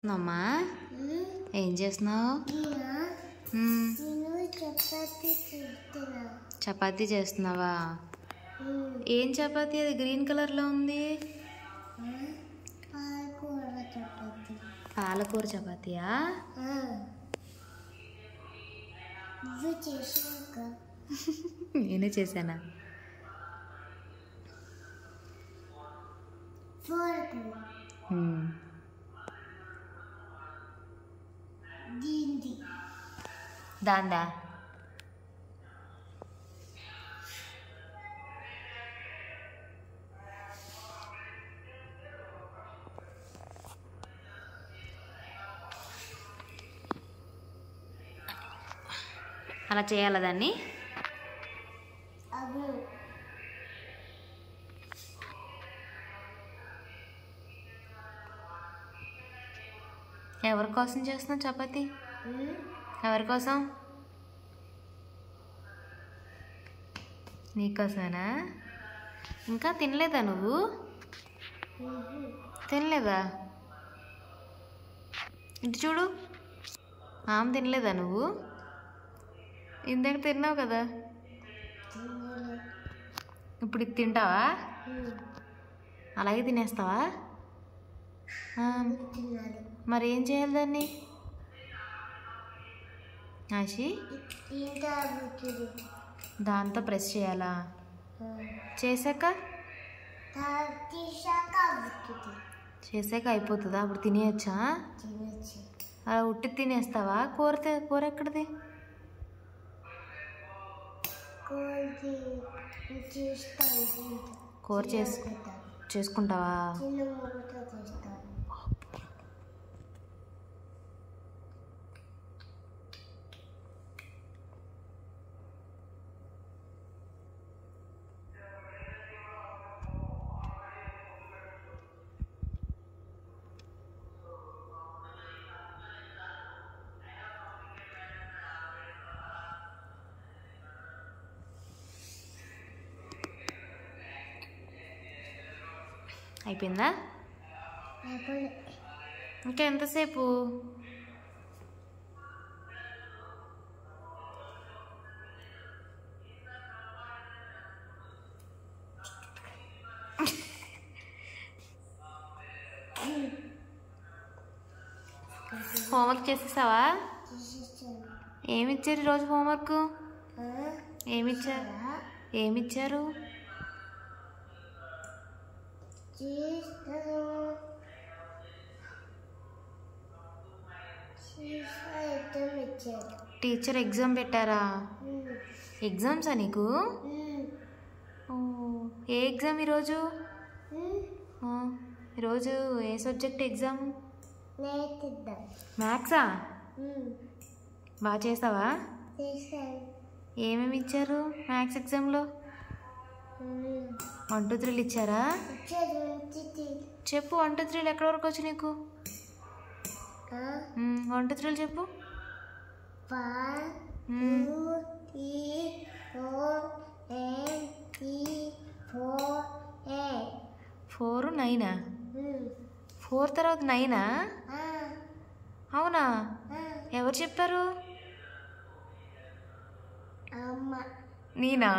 అమ్మా ఏం చేస్తున్నావు? చపాతీ చేస్తున్నావా? ఏం చపాతీ? అది గ్రీన్ కలర్లో ఉంది. పాలకూర చపాతీయా? నేనే చేశానా? దాందా అలా చేయాలా దాన్ని? ఎవరి కోసం చేస్తున్నావు చపాతీ? ఎవరి కోసం? నీకోసమేనా? ఇంకా తినలేదా నువ్వు? తినలేదా? ఇటు చూడు, ఆమె తినలేదా నువ్వు? ఇందాక తిన్నావు కదా, ఇప్పుడు ఇది తింటావా? అలాగే తినేస్తావా? మరి ఏం చేయాలి దాన్ని? ఆశి దాంతో ప్రెస్ చేయాలా? చేశాక అయిపోతుందా? అప్పుడు తినేయచ్చా? అలా ఉట్టి తినేస్తావా? కూర ఎక్కడిది? కూర చేసుకుంటావా? అయిపోయిందా? ఇంకా ఎంతసేపు? హోంవర్క్ చేసేసావా? ఏమిచ్చారు ఈరోజు హోంవర్క్? ఏమిచ్చారు? టీచర్ ఎగ్జామ్ పెట్టారా? ఎగ్జామ్సా నీకు? ఏ ఎగ్జామ్ ఈరోజు? ఈరోజు ఏ సబ్జెక్ట్ ఎగ్జామ్? మ్యాథ్సా? బాగా చేసావా? ఏమేమి ఇచ్చారు మ్యాథ్స్ ఎగ్జామ్లో? 1 2 3 ఇచ్చారా? చెప్పు, 1 2 3 ఎక్కడి వరకు వచ్చు నీకు? 1 2 3 చెప్పు. 4 9. 4 తర్వాత 9? అవునా? ఎవరు చెప్పారు? నేనా?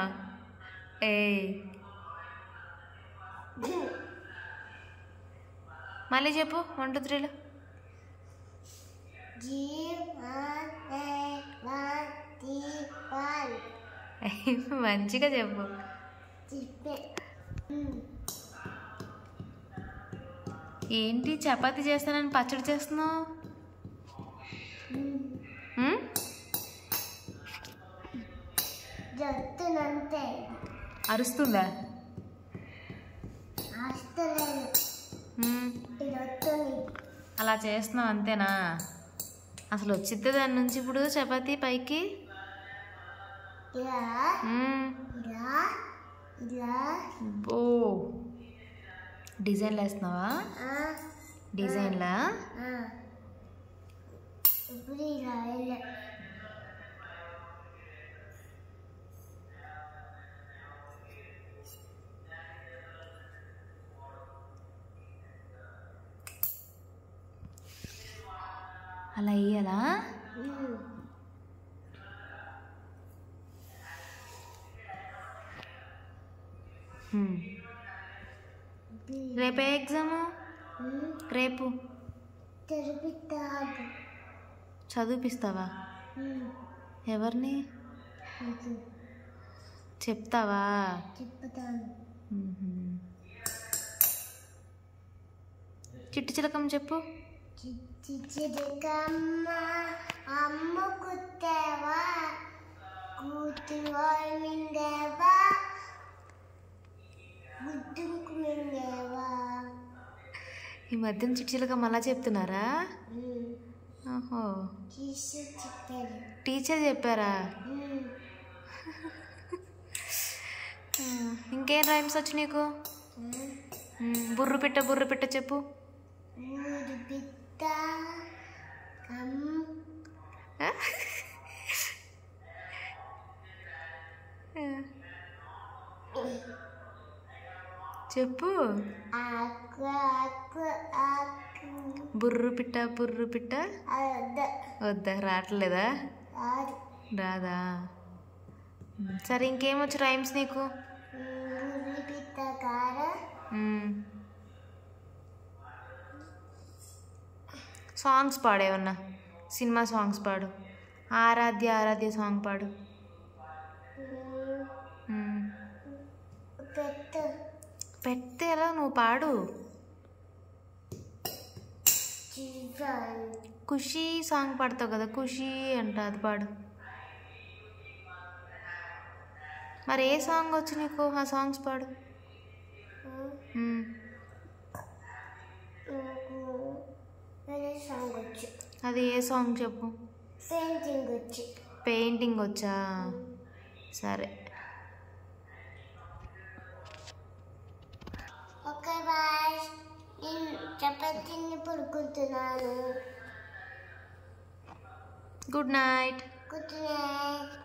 మళ్ళీ చెప్పు 1 2 3లో. మంచిగా చెప్పు. ఏంటి చపాతీ చేస్తానని పచ్చడి చేస్తున్నావు? అరుస్తుందా? అలా చేస్తున్నావు అంతేనా? అసలు వచ్చిద్దా దాని నుంచి ఇప్పుడు చపాతీ పైకి? ఓ, డిజైన్లు వేస్తున్నావా? డిజైన్లా? అలా వేయాలా? రేపే ఎగ్జాము? రేపు చదివిపిస్తావా? ఎవరిని చెప్తావా? చిట్టి చిలకమ్మ చెప్పు. అమ్మ కుట్టేవా కూతురు మింగేవా గుడ్డుకు మింగేవా. ఈ మధ్యన చిట్టి చిలకమ్మ అలా చెప్తున్నారా? ఓహో, టీచర్ చెప్పారా? ఇంకేం రైమ్స్ వచ్చు నీకు? బుర్రు పిట్ట చెప్పు. చెప్పు. బుర్రు పిట్ట వద్దా? రావట్లేదా? రాదా? సరే, ఇంకేమొచ్చు రైమ్స్ నీకు? సాంగ్స్ పాడేవన్నా, సినిమా సాంగ్స్ పాడు. ఆరాధ్య సాంగ్ పాడు. పెడితే ఎలా? నువ్వు పాడు. ఖుషి సాంగ్ పాడతావు కదా, ఖుషి అంట, అది పాడు. మరి ఏ సాంగ్ వచ్చు నీకు? ఆ సాంగ్స్ పాడు. అది ఏ సాంగ్ చెప్పు. పెయింటింగ్ వచ్చా? సరే. ఓకే బాయ్, నేను చపాతీని పడుకుంటున్నాను. Good night. Good night.